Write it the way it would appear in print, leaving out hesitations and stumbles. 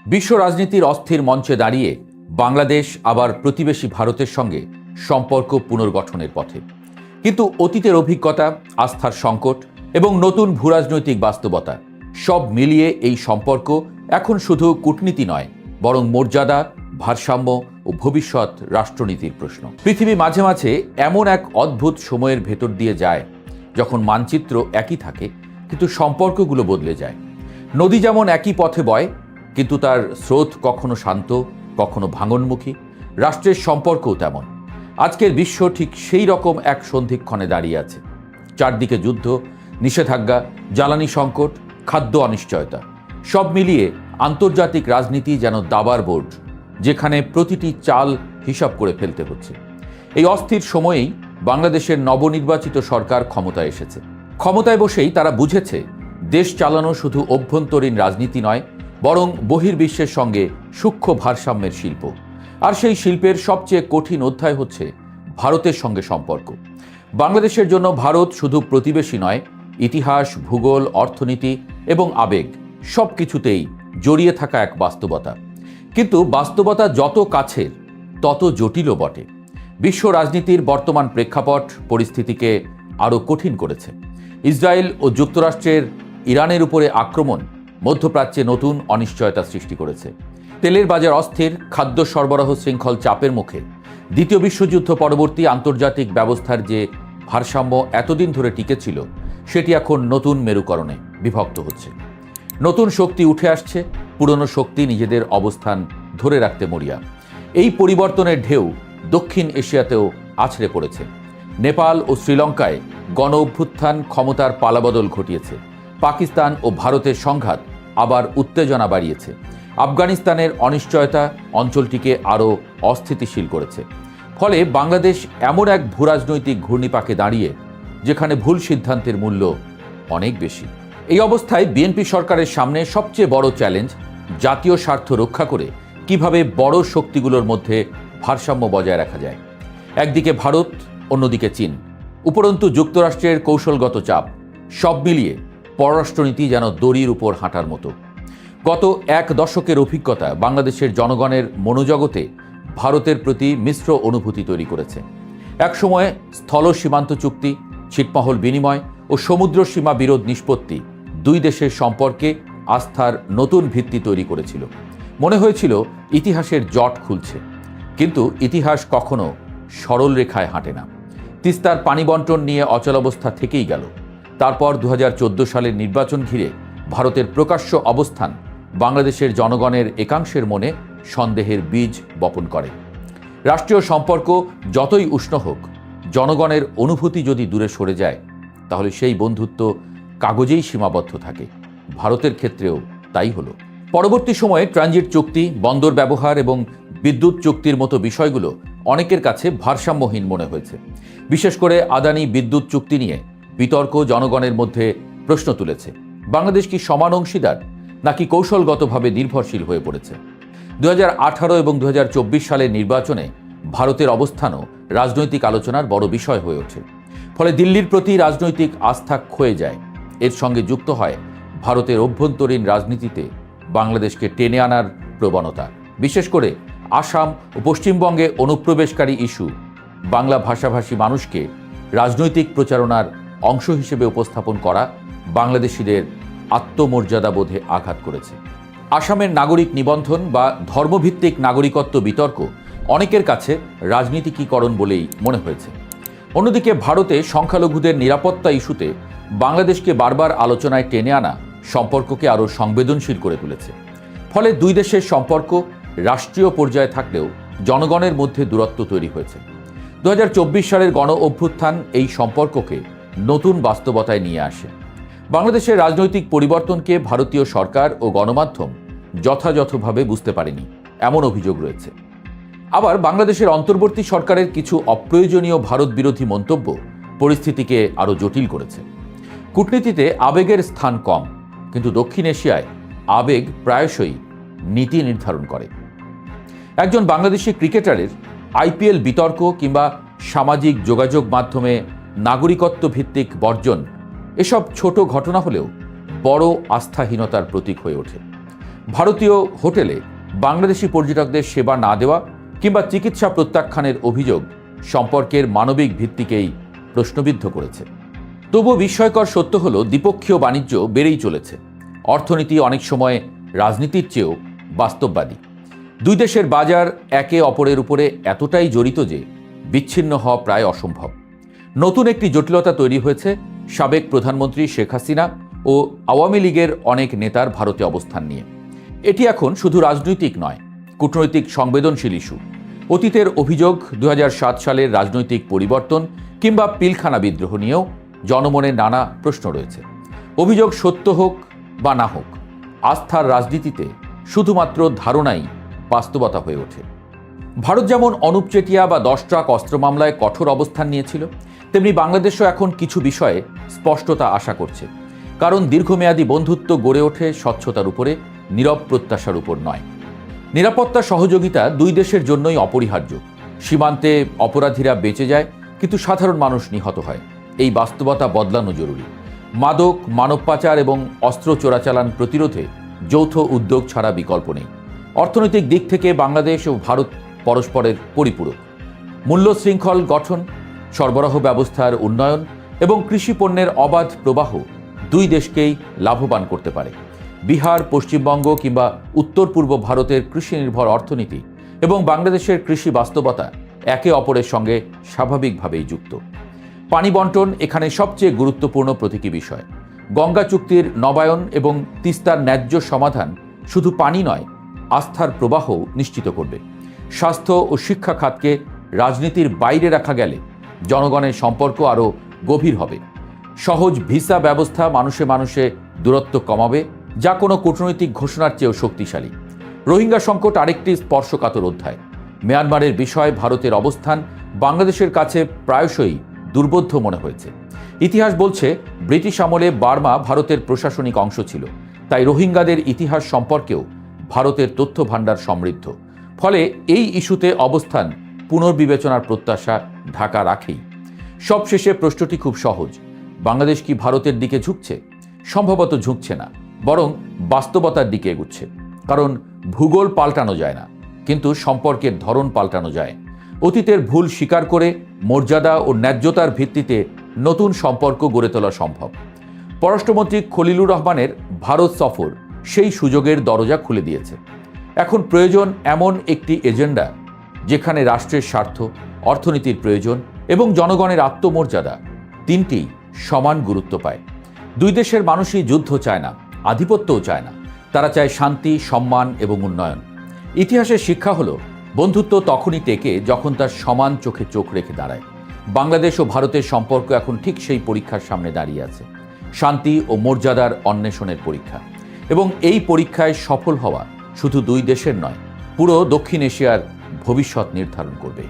বিশ্ব রাজনীতির অস্থির মঞ্চে দাঁড়িয়ে বাংলাদেশ আবার প্রতিবেশী ভারতের সঙ্গে সম্পর্ক পুনর্গঠনের পথে। কিন্তু অতীতের অভিজ্ঞতা, আস্থার সংকট এবং নতুন ভূরাজনৈতিক বাস্তবতা সব মিলিয়ে এই সম্পর্ক এখন শুধু কূটনীতি নয়, বরং মর্যাদা, ভারসাম্য ও ভবিষ্যৎ রাষ্ট্রনীতির প্রশ্ন। পৃথিবী মাঝে মাঝে এমন এক অদ্ভুত সময়ের ভেতর দিয়ে যায় যখন মানচিত্র একই থাকে কিন্তু সম্পর্কগুলো বদলে যায়। নদী যেমন একই পথে বয় কিন্তু তার স্রোত কখনো শান্ত, কখনো ভাঙনমুখী। রাষ্ট্রের সম্পর্কও তেমন। আজকের বিশ্ব ঠিক সেই রকম এক সন্ধিক্ষণে দাঁড়িয়ে আছে। চারদিকে যুদ্ধ, নিষেধাজ্ঞা, জ্বালানি সংকট, খাদ্য অনিশ্চয়তা, সব মিলিয়ে আন্তর্জাতিক রাজনীতি যেন দাবার বোর্ড, যেখানে প্রতিটি চাল হিসাব করে ফেলতে হচ্ছে। এই অস্থির সময়েই বাংলাদেশের নবনির্বাচিত সরকার ক্ষমতায় এসেছে। ক্ষমতায় বসেই তারা বুঝেছে দেশ চালানো শুধু অভ্যন্তরীণ রাজনীতি নয়, বরং বহির্বিশ্বের সঙ্গে সূক্ষ্ম ভারসাম্যের শিল্প। আর সেই শিল্পের সবচেয়ে কঠিন অধ্যায় হচ্ছে ভারতের সঙ্গে সম্পর্ক। বাংলাদেশের জন্য ভারত শুধু প্রতিবেশী নয়, ইতিহাস, ভূগোল, অর্থনীতি এবং আবেগ সব কিছুতেই জড়িয়ে থাকা এক বাস্তবতা। কিন্তু বাস্তবতা যত কাছের তত জটিলও বটে। বিশ্ব রাজনীতির বর্তমান প্রেক্ষাপট পরিস্থিতিকে আরও কঠিন করেছে। ইসরায়েল ও যুক্তরাষ্ট্রের ইরানের উপরে আক্রমণ মধ্যপ্রাচ্যে নতুন অনিশ্চয়তা সৃষ্টি করেছে। তেলের বাজার অস্থির, খাদ্য সরবরাহ শৃঙ্খল চাপের মুখে। দ্বিতীয় বিশ্বযুদ্ধ পরবর্তী আন্তর্জাতিক ব্যবস্থার যে ভারসাম্য এতদিন ধরে টিকেছিল, সেটি এখন নতুন মেরুকরণে বিভক্ত হচ্ছে। নতুন শক্তি উঠে আসছে, পুরনো শক্তি নিজেদের অবস্থান ধরে রাখতে মরিয়া। এই পরিবর্তনের ঢেউ দক্ষিণ এশিয়াতেও আছড়ে পড়েছে। নেপাল ও শ্রীলঙ্কায় গণ অভ্যুত্থান ক্ষমতার পালাবদল ঘটিয়েছে। পাকিস্তান ও ভারতের সংঘাত আবার উত্তেজনা বাড়িয়েছে। আফগানিস্তানের অনিশ্চয়তা অঞ্চলটিকে আরও অস্থিতিশীল করেছে। ফলে বাংলাদেশ এমন এক ভূরাজনৈতিক ঘূর্ণিপাকে দাঁড়িয়ে যেখানে ভুল সিদ্ধান্তের মূল্য অনেক বেশি। এই অবস্থায় বিএনপি সরকারের সামনে সবচেয়ে বড় চ্যালেঞ্জ জাতীয় স্বার্থ রক্ষা করে কিভাবে বড় শক্তিগুলোর মধ্যে ভারসাম্য বজায় রাখা যায়। একদিকে ভারত, অন্যদিকে চীন, উপরন্তু যুক্তরাষ্ট্রের কৌশলগত চাপ, সব মিলিয়ে পররাষ্ট্রনীতি যেন দড়ির উপর হাঁটার মতো। গত এক দশকের অভিজ্ঞতা বাংলাদেশের জনগণের মনোজগতে ভারতের প্রতি মিশ্র অনুভূতি তৈরি করেছে। একসময় স্থল সীমান্ত চুক্তি, ছিটমহল বিনিময় ও সমুদ্র সীমা বিরোধ নিষ্পত্তি দুই দেশের সম্পর্কে আস্থার নতুন ভিত্তি তৈরি করেছিল। মনে হয়েছিল ইতিহাসের জট খুলছে। কিন্তু ইতিহাস কখনো সরল রেখায় হাঁটে না। তিস্তার পানি বন্টন নিয়ে অচলাবস্থা থেকেই গেল। তারপর 2014 সালের নির্বাচন ঘিরে ভারতের প্রকাশ্য অবস্থান বাংলাদেশের জনগণের একাংশের মনে সন্দেহের বীজ বপন করে। রাষ্ট্রীয় সম্পর্ক যতই উষ্ণ হোক, জনগণের অনুভূতি যদি দূরে সরে যায়, তাহলে সেই বন্ধুত্ব কাগজেই সীমাবদ্ধ থাকে। ভারতের ক্ষেত্রেও তাই হলো। পরবর্তী সময়ে ট্রানজিট চুক্তি, বন্দর ব্যবহার এবং বিদ্যুৎ চুক্তির মতো বিষয়গুলো অনেকের কাছে ভারসাম্যহীন মনে হয়েছে। বিশেষ করে আদানি বিদ্যুৎ চুক্তি নিয়ে বিতর্ক জনগণের মধ্যে প্রশ্ন তুলেছে। বাংলাদেশ কি সমান অংশীদার নাকি কৌশলগতভাবে নির্ভরশীল হয়ে পড়েছে? 2018 এবং 2024 সালের নির্বাচনে ভারতের অবস্থানও রাজনৈতিক আলোচনার বড় বিষয় হয়ে ওঠে। ফলে দিল্লির প্রতি রাজনৈতিক আস্থা ক্ষয়ে যায়। এর সঙ্গে যুক্ত হয় ভারতের অভ্যন্তরীণ রাজনীতিতে বাংলাদেশকে টেনে আনার প্রবণতা। বিশেষ করে আসাম ও পশ্চিমবঙ্গে অনুপ্রবেশকারী ইস্যু বাংলা ভাষাভাষী মানুষকে রাজনৈতিক প্রচারণার অংশ হিসেবে উপস্থাপন করা বাংলাদেশিদের আত্মমর্যাদাবোধে আঘাত করেছে। আসামের নাগরিক নিবন্ধন বা ধর্মভিত্তিক নাগরিকত্ব বিতর্ক অনেকের কাছে রাজনীতিকীকরণ বলেই মনে হয়েছে। অন্যদিকে ভারতে সংখ্যালঘুদের নিরাপত্তা ইস্যুতে বাংলাদেশকে বারবার আলোচনায় টেনে আনা সম্পর্ককে আরও সংবেদনশীল করে তুলেছে। ফলে দুই দেশের সম্পর্ক রাষ্ট্রীয় পর্যায়ে থাকলেও জনগণের মধ্যে দূরত্ব তৈরি হয়েছে। 2024 সালের গণ অভ্যুত্থান এই সম্পর্ককে নতুন বাস্তবতায় নিয়ে আসে। বাংলাদেশের রাজনৈতিক পরিবর্তনকে ভারতীয় সরকার ও গণমাধ্যম যথাযথভাবে বুঝতে পারেনি, এমন অভিযোগ রয়েছে। আবার বাংলাদেশের অন্তর্বর্তী সরকারের কিছু অপ্রয়োজনীয় ভারত বিরোধী মন্তব্য পরিস্থিতিকে আরও জটিল করেছে। কূটনীতিতে আবেগের স্থান কম, কিন্তু দক্ষিণ এশিয়ায় আবেগ প্রায়শই নীতি নির্ধারণ করে। একজন বাংলাদেশি ক্রিকেটারের আইপিএল বিতর্ক কিংবা সামাজিক যোগাযোগ মাধ্যমে নাগরিকত্ব ভিত্তিক বর্জন, এসব ছোট ঘটনা হলেও বড় আস্থাহীনতার প্রতীক হয়ে ওঠে। ভারতীয় হোটেলে বাংলাদেশি পর্যটকদের সেবা না দেওয়া কিংবা চিকিৎসা প্রত্যাখ্যানের অভিযোগ সম্পর্কের মানবিক ভিত্তিকেই প্রশ্নবিদ্ধ করেছে। তবুও বিস্ময়কর সত্য হলো দ্বিপক্ষীয় বাণিজ্য বেড়েই চলেছে। অর্থনীতি অনেক সময় রাজনীতির চেয়েও বাস্তববাদী। দুই দেশের বাজার একে অপরের উপরে এতটাই জড়িত যে বিচ্ছিন্ন হওয়া প্রায় অসম্ভব। নতুন একটি জটিলতা তৈরি হয়েছে সাবেক প্রধানমন্ত্রী শেখ হাসিনা ও আওয়ামী লীগের অনেক নেতার ভারতে অবস্থান নিয়ে। এটি এখন শুধু রাজনৈতিক নয়, কূটনৈতিক সংবেদনশীল ইস্যু। অতীতের অভিযোগ 2007 সালের রাজনৈতিক পরিবর্তন কিংবা পিলখানা বিদ্রোহ নিয়েও জনমনে নানা প্রশ্ন রয়েছে। অভিযোগ সত্য হোক বা না হোক, আস্থার রাজনীতিতে শুধুমাত্র ধারণাই বাস্তবতা হয়ে ওঠে। ভারত যেমন অনুপ চেটিয়া বা 10 ট্রাক অস্ত্র মামলায় কঠোর অবস্থান নিয়েছিল, তেমনি বাংলাদেশও এখন কিছু বিষয়ে স্পষ্টতা আশা করছে। কারণ দীর্ঘমেয়াদী বন্ধুত্ব গড়ে ওঠে স্বচ্ছতার উপরে, নীরব প্রত্যাশার উপর নয়। নিরাপত্তা সহযোগিতা দুই দেশের জন্যই অপরিহার্য। সীমান্তে অপরাধীরা বেঁচে যায়, কিন্তু সাধারণ মানুষ নিহত হয়। এই বাস্তবতা বদলানো জরুরি। মাদক, মানব পাচার এবং অস্ত্র চোরাচালান প্রতিরোধে যৌথ উদ্যোগ ছাড়া বিকল্প নেই। অর্থনৈতিক দিক থেকে বাংলাদেশ ও ভারত পরস্পরের পরিপূরক। মূল্য শৃঙ্খল গঠন, সরবরাহ ব্যবস্থার উন্নয়ন এবং কৃষি পণ্যের অবাধ প্রবাহ দুই দেশকেই লাভবান করতে পারে। বিহার, পশ্চিমবঙ্গ কিংবা উত্তর পূর্ব ভারতের কৃষি নির্ভর অর্থনীতি এবং বাংলাদেশের কৃষি বাস্তবতা একে অপরের সঙ্গে স্বাভাবিকভাবেই যুক্ত। পানি বন্টন এখানে সবচেয়ে গুরুত্বপূর্ণ প্রতীকী বিষয়। গঙ্গা চুক্তির নবায়ন এবং তিস্তার ন্যায্য সমাধান শুধু পানি নয়, আস্থার প্রবাহ নিশ্চিত করবে। স্বাস্থ্য ও শিক্ষা খাতকে রাজনীতির বাইরে রাখা গেলে জনগণের সম্পর্ক আরও গভীর হবে। সহজ ভিসা ব্যবস্থা মানুষে মানুষে দূরত্ব কমাবে, যা কোনো কূটনৈতিক ঘোষণার চেয়েও শক্তিশালী। রোহিঙ্গা সংকট আরেকটি স্পর্শকাতর অধ্যায়। মিয়ানমারের বিষয়ে ভারতের অবস্থান বাংলাদেশের কাছে প্রায়শই দুর্বোধ্য মনে হয়েছে। ইতিহাস বলছে ব্রিটিশ আমলে বার্মা ভারতের প্রশাসনিক অংশ ছিল, তাই রোহিঙ্গাদের ইতিহাস সম্পর্কেও ভারতের তথ্য ভাণ্ডার সমৃদ্ধ। ফলে এই ইস্যুতে অবস্থান পুনর্বিবেচনার প্রত্যাশা ঢাকা রাখেই। সবশেষে প্রশ্নটি খুব সহজ: বাংলাদেশ কি ভারতের দিকে ঝুঁকছে? সম্ভবত ঝুঁকছে না, বরং বাস্তবতার দিকে এগুচ্ছে। কারণ ভূগোল পাল্টানো যায় না, কিন্তু সম্পর্কের ধরন পাল্টানো যায়। অতীতের ভুল স্বীকার করে মর্যাদা ও ন্যায্যতার ভিত্তিতে নতুন সম্পর্ক গড়ে তোলা সম্ভব। পররাষ্ট্রমন্ত্রী খলিলুর রহমানের ভারত সফর সেই সুযোগের দরজা খুলে দিয়েছে। এখন প্রয়োজন এমন একটি এজেন্ডা যেখানে রাষ্ট্রের স্বার্থ, অর্থনীতির প্রয়োজন এবং জনগণের আত্মমর্যাদা তিনটি সমান গুরুত্ব পায়। দুই দেশের মানুষই যুদ্ধ চায় না, আধিপত্যও চায় না। তারা চায় শান্তি, সম্মান এবং উন্নয়ন। ইতিহাসের শিক্ষা হলো বন্ধুত্ব তখনই টেকে যখন তার সমান চোখে চোখ রেখে দাঁড়ায়। বাংলাদেশ ও ভারতের সম্পর্ক এখন ঠিক সেই পরীক্ষার সামনে দাঁড়িয়ে আছে। শান্তি ও মর্যাদার অন্বেষণের পরীক্ষা। এবং এই পরীক্ষায় সফল হওয়া শুধু দুই দেশের নয়, পুরো দক্ষিণ এশিয়ার ভবিষ্যৎ নির্ধারণ করবে।